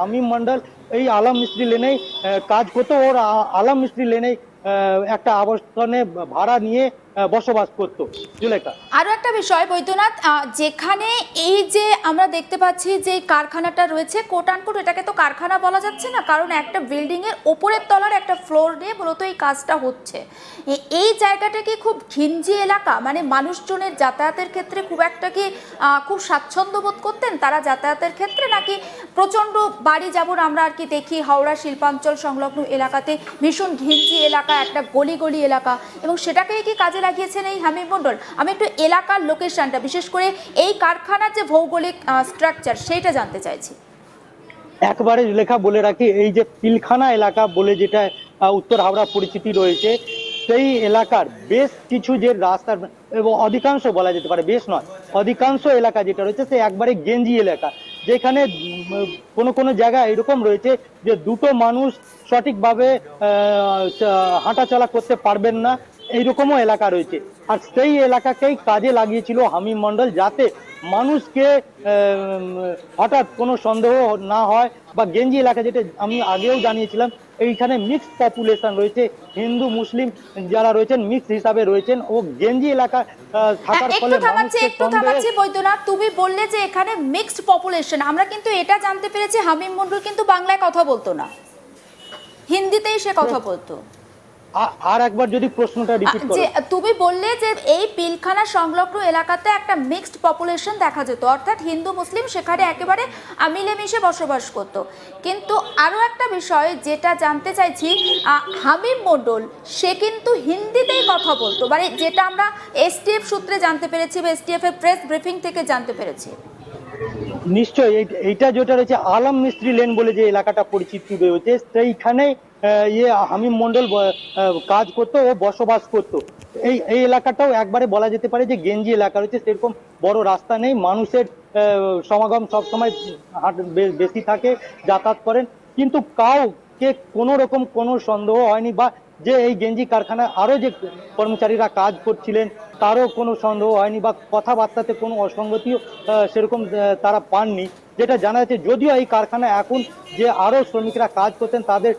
হামিম মন্ডল এই আলম মিস্ত্রি লেনেই কাজ করতো। ওর আলম মিস্ত্রি লেনেই একটা আবাসনে ভাড়া নিয়ে বসবাস করতো জুলেখা। আরও একটা বিষয় বৈদ্যনাথ, যেখানে এই যে আমরা দেখতে পাচ্ছি যে এই কারখানাটা রয়েছে, কোট আনকোট এটাকে তো কারখানা বলা যাচ্ছে না, কারণ একটা বিল্ডিং এর ওপরের তলার একটা ফ্লোর নিয়ে মূলত এই কাজটা হচ্ছে। এই জায়গাটা কি খুব ঘিঞ্জি এলাকা, মানে মানুষজনের যাতায়াতের ক্ষেত্রে খুব একটা কি খুব স্বাচ্ছন্দ্য বোধ করতেন তারা যাতায়াতের ক্ষেত্রে, নাকি প্রচণ্ড বাড়ি যেমন আমরা আর কি দেখি হাওড়া শিল্পাঞ্চল সংলগ্ন এলাকাতে ভীষণ ঘিঞ্জি এলাকা, একটা গলি গলি এলাকা, এবং সেটাকেই কি কাজে লাগিয়েছেন এই হামিম মণ্ডল? আমি একটু এলাকার লোকেশনটা, বিশেষ করে এই কারখানার যে ভৌগোলিক স্ট্রাকচার, সেইটা জানতে চাইছি। একবারে লেখা বলে রাখি, এই যে পিলখানা এলাকা বলে যেটা উত্তর হাওড়া পরিচিতি রয়েছে, সেই এলাকার বেশ কিছু যে রাস্তার এবং অধিকাংশ বলা যেতে পারে, বেশ নয়, অধিকাংশ এলাকা যেটা রয়েছে সে একবারে গেঞ্জি এলাকা, যেখানে কোনো কোনো জায়গায় এরকম রয়েছে যে দুটো মানুষ সঠিকভাবে হাঁটাচলা করতে পারবেন না, এইরকমও এলাকা রয়েছে। আর সেই এলাকাকেই কাজে লাগিয়েছিল হামিম মন্ডল, যাতে মানুষকে হঠাৎ কোনো সন্দেহ না হয়। বা গেঞ্জি এলাকা, যেটা আমি আগেও জানিয়েছিলাম, এইখানে মিক্সড পপুলেশন রয়েছে, হিন্দু মুসলিম যারা রয়েছেন মিক্স হিসাবে রয়েছেন, ও গেঞ্জি এলাকা থাকার ফলে একটু থামাচ্ছি বৈদ্যনাথ, তুমি বললে যে এখানে মিক্সড পপুলেশন, আমরা কিন্তু এটা জানতে পেরেছি হামিম মণ্ডল কিন্তু বাংলায় কথা বলতো না, হিন্দিতেই সে কথা বলতো। আর একবার যদি প্রশ্নটা রিপিট করো। যে তুমি বললে যে এই পিলখানা সংলগ্ন এলাকাতে একটা মিক্সড পপুলেশন দেখা যেত, অর্থাৎ হিন্দু মুসলিম সেখানে একেবারে মিলেমিশে বসবাস করত। কিন্তু আরও একটা বিষয় যেটা জানতে চাইছি, হামিম মণ্ডল সে কিন্তু হিন্দিতেই কথা বলতো, মানে যেটা আমরা এসটিএফ সূত্রে জানতে পেরেছি বা এসটিএফ এর প্রেস ব্রিফিং থেকে জানতে পেরেছি। নিশ্চয়ই এইটা যেটা রয়েছে আলম মিস্ত্রি লেন বলে যে এলাকাটা পরিচিতি রয়েছে, সেইখানে হামিম মন্ডল কাজ করতো ও বসবাস করতো। এই এলাকাটাও একবারে বলা যেতে পারে যে গেঞ্জি এলাকা রয়েছে, সেরকম বড় রাস্তা নেই, মানুষের সমাগম সবসময় বেশি থাকে, যাতায়াত করেন, কিন্তু কাউকে কোনো রকম কোনো সন্দেহ হয়নি, বা যে এই গেঞ্জি কারখানায় আরো যে কর্মচারীরা কাজ করছিলেন তারও কোনো সন্দেহ হয়নি, বা কথাবার্তাতে কোনো অসঙ্গতিও সেরকম তারা পাননি। যেটা জানা যাচ্ছে, যদিও এই কারখানায় এখন যে আরো শ্রমিকরা কাজ করতেন তাদের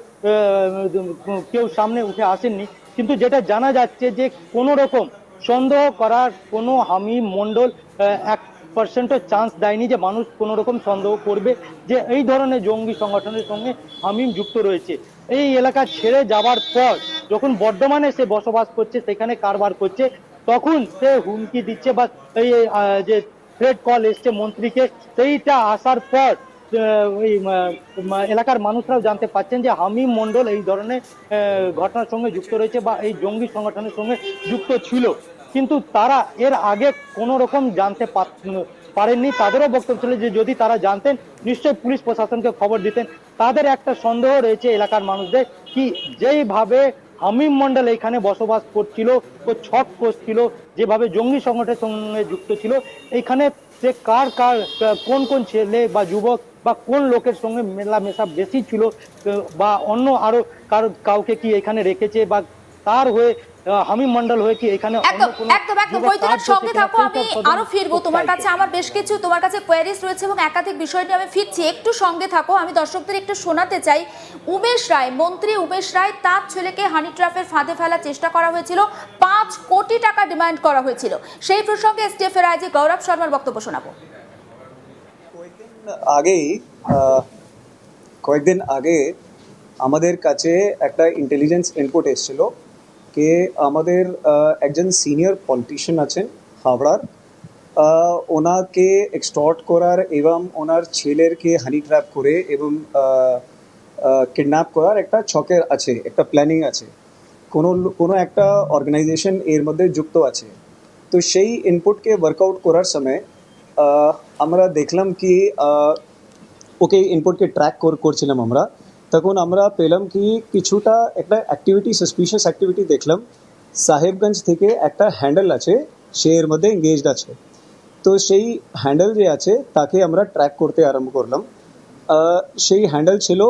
কেউ সামনে উঠে আসেননি, কিন্তু যেটা জানা যাচ্ছে যে কোনো রকম সন্দেহ করার কোনো হামিম মন্ডল 1% চান্স দেয়নি যে মানুষ কোনো রকম সন্দেহ করবে যে এই ধরনের জঙ্গি সংগঠনের সঙ্গে হামিম যুক্ত রয়েছে। এই এলাকা ছেড়ে যাবার পর যখন বর্ধমানে সে বসবাস করছে, সেখানে কারবার করছে, তখন সে হুমকি দিচ্ছে, বা এই যে থ্রেড কল এসছে মন্ত্রীকে, সেইটা আসার পর ওই এলাকার মানুষরাও জানতে পাচ্ছেন যে হামিম মন্ডল এই ধরনের ঘটনার সঙ্গে যুক্ত রয়েছে বা এই জঙ্গি সংগঠনের সঙ্গে যুক্ত ছিল। কিন্তু তারা এর আগে কোনো রকম জানতে পারেননি। তাদেরও বক্তব্য ছিল যে যদি তারা জানতেন নিশ্চয়ই পুলিশ প্রশাসনকে খবর দিতেন। তাদের একটা সন্দেহ রয়েছে এলাকার মানুষদের, কি যেইভাবে হামিম মন্ডল এখানে বসবাস করছিল, ও ছক কষছিল, যেভাবে জঙ্গি সংগঠনের সঙ্গে যুক্ত ছিল, এখানে সে কার কার কোন কোন ছেলে বা যুবক বা কোন লোকের সঙ্গে মেলামেশা বেশি ছিল, বা অন্য আরো কাউকে কি এখানে রেখেছে, বা তার হয়ে হামিম মন্ডল হয়ে কি এখানে একদম একদম একদম বৈদ্যনাথ, সঙ্গে থাকো, আমি আরো ফিরবো তোমার কাছে, আমার বেশ কিছু তোমার কাছে কোয়েরিজ রয়েছে এবং একাধিক বিষয় নিয়ে আমি ফিরছি, একটু সঙ্গে থাকো। আমি দর্শকদের একটু শোনাতে চাই, উমেশ রায়, মন্ত্রী উমেশ রায়, তার ছেলেকে হানি ট্র্যাপের ফাঁদে ফেলার চেষ্টা করা হয়েছিল, 5 কোটি টাকা ডিমান্ড করা হয়েছিল, সেই প্রসঙ্গে এসটিএফ এর আইজি গৌরব শর্মার বক্তব্য শোনাবো। আগেই কয়েকদিন আগে আমাদের কাছে একটা ইন্টেলিজেন্স ইনপুট এসেছিল যে আমাদের একজন সিনিয়র পলিটিশিয়ান আছেন হাওড়ার, ওনাকে এক্সটর্ট করার এবং ওনার ছেলেরকে হানি ট্র্যাপ করে এবং কিডন্যাপ করার একটা ছকের আছে, একটা প্ল্যানিং আছে, কোনো কোনো একটা অর্গানাইজেশন এর মধ্যে যুক্ত আছে। তো সেই ইনপুটকে ওয়ার্কআউট করার সময় আমরা দেখলাম কি ওকে ইনপুটকে ট্র্যাক করছিলাম আমরা, তখন আমরা পেলাম কি কিছুটা একটা অ্যাক্টিভিটি, সাসপিশিয়াস অ্যাক্টিভিটি দেখলাম। সাহেবগঞ্জ থেকে একটা হ্যান্ডেল আছে, সে এর মধ্যে এঙ্গেজড আছে। তো সেই হ্যান্ডেল যে আছে তাকে আমরা ট্র্যাক করতে আরম্ভ করলাম। সেই হ্যান্ডেল ছিল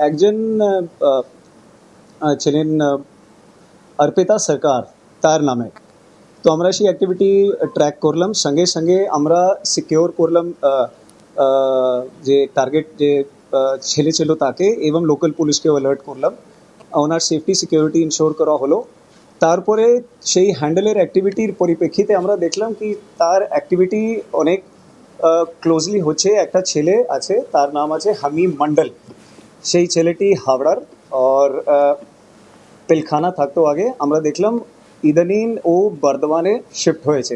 একজন ছিলেন অর্পিতা সরকার তার নামে। তো আমরা সেই অ্যাক্টিভিটি ট্র্যাক করলাম, সঙ্গে সঙ্গে আমরা সিকিওর করলাম যে টার্গেট যে ছেলে ছিল তাকে এবং লোকাল পুলিশকেও অ্যালার্ট করলাম, ওনার সেফটি সিকিউরিটি ইনশোর করা হলো। তারপরে সেই হ্যান্ডেলের অ্যাক্টিভিটির পরিপ্রেক্ষিতে আমরা দেখলাম কি তার অ্যাক্টিভিটি অনেক ক্লোজলি হচ্ছে। একটা ছেলে আছে, তার নাম আছে হামিম মন্ডল, সেই ছেলেটি হাওড়ার আর পিলখানা থাকতো আগে। আমরা দেখলাম ইদানিং ও বর্ধমানে শিফট হয়েছে।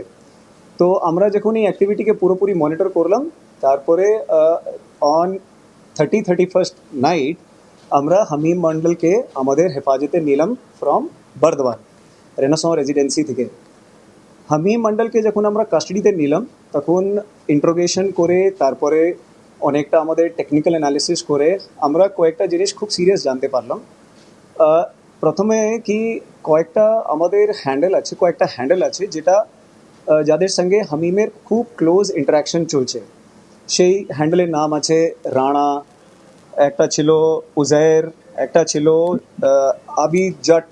তো আমরা যখন এই অ্যাক্টিভিটিকে পুরোপুরি মনিটর করলাম, তারপরে অন 31st নাইট আমরা হামিম মন্ডলকে আমাদের হেফাজতে নিলাম ফ্রম বর্ধমান রেনেসাঁ রেজিডেন্সি থেকে। হামিম মন্ডলকে যখন আমরা কাস্টাডিতে নিলাম তখন ইন্ট্রোগেশন করে তারপরে অনেকটা আমাদের টেকনিক্যাল অ্যানালিসিস করে আমরা কয়েকটা জিনিস খুব সিরিয়াস জানতে পারলাম। প্রথমে কি কয়েকটা হ্যান্ডেল আছে যেটা যাদের সঙ্গে হামিমের খুব ক্লোজ ইন্টারাকশন চলছে। সেই হ্যান্ডেলের নাম আছে রানা, একটা ছিল উজায়ের, একটা ছিল আবিজট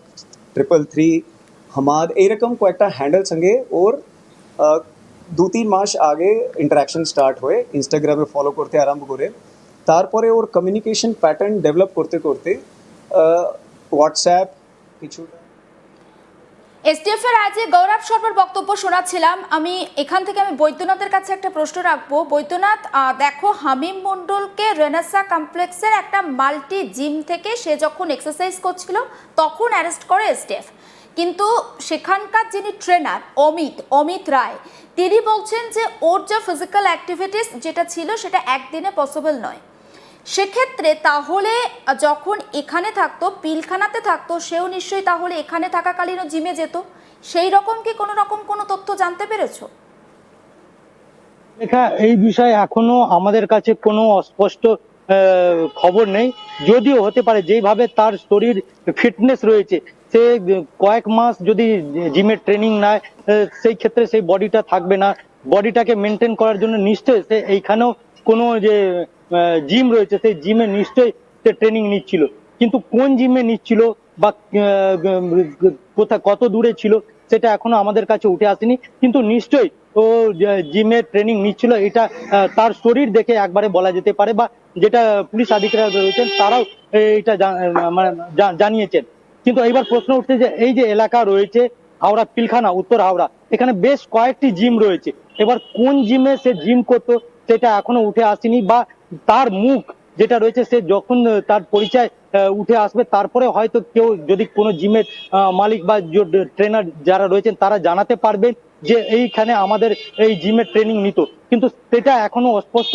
333, হামাদ, এইরকম কয়েকটা হ্যান্ডেল সঙ্গে ওর 2-3 মাস আগে ইন্টারাকশন স্টার্ট হয়ে ইনস্টাগ্রামে ফলো করতে আরম্ভ করে তারপরে ওর কমিউনিকেশন প্যাটার্ন ডেভেলপ করতে করতে হোয়াটসঅ্যাপ কিছুটা। এসটিএফ এর আজ গৌরব শর্মার বক্তব্য শোনাচ্ছিলাম আমি। এখান থেকে আমি বৈদ্যনাথের কাছে একটা প্রশ্ন রাখবো। বৈদ্যনাথ, দেখো হামিম মণ্ডলকে রেনেসাঁ কমপ্লেক্সের একটা মাল্টি জিম থেকে সে যখন এক্সারসাইজ করছিল তখন অ্যারেস্ট করে এসটিএফ, কিন্তু সেখানকার যিনি ট্রেনার অমিত রায়, তিনি বলছেন যে ওর যে ফিজিক্যাল অ্যাক্টিভিটিস যেটা ছিল সেটা একদিনে পসিবল নয়। সেক্ষেত্রে তাহলে যখন এখানে থাকতো, পিলখানাতে থাকতো, সেও নিশ্চয়ই তাহলে এখানে থাকাকালীনও জিমে যেত। সেই রকম কি কোনো রকম কোনো তথ্য জানতে পেরেছো? এই বিষয়ে এখনো আমাদের কাছে কোনো অস্পষ্ট খবর নেই। যদিও হতে পারে যেভাবে তার শরীর ফিটনেস রয়েছে, সে কয়েক মাস যদি জিমের ট্রেনিং নেয় সেই ক্ষেত্রে সেই বডিটা থাকবে না। বডিটাকে মেনটেন করার জন্য নিশ্চয়ই সে এইখানেও কোনো যে জিম রয়েছে সেই জিমে নিশ্চয়ই সে ট্রেনিং নিচ্ছিল, কিন্তু কোন জিমে নিচ্ছিল বা কোথায় কত দূরে ছিল সেটা এখনো আমাদের কাছে উঠে আসেনি। কিন্তু নিশ্চয়ই ও জিমে ট্রেনিং নিচ্ছিল, এটা তার শরীর দেখে একবারে বলা যেতে পারে, বা যেটা পুলিশ আধিকারিকরা রয়েছেন তারাও এটা মানে জানিয়েছেন। কিন্তু এইবার প্রশ্ন উঠছে যে এই যে এলাকা রয়েছে হাওড়া পিলখানা, উত্তর হাওড়া, এখানে বেশ কয়েকটি জিম রয়েছে। এবার কোন জিমে সে জিম করতো সেটা এখনো উঠে আসেনি, বা তার মুখ যেটা রয়েছে সে যখন তার পরিচয় উঠে আসবে তারপরে হয়তো কেউ যদি কোনো জিমের মালিক বা ট্রেনার যারা রয়েছেন তারা জানাতে পারবেন যে এইখানে আমাদের এই জিমের ট্রেনিং নিত, কিন্তু সেটা এখনো অস্পষ্ট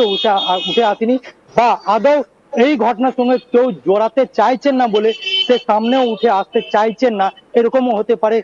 উঠে আসেনি। বা আদৌ এই ঘটনার সঙ্গে কেউ জড়াতে চাইছেন না বলে সে সামনেও উঠে আসতে চাইছেন না, এরকমও হতে পারে।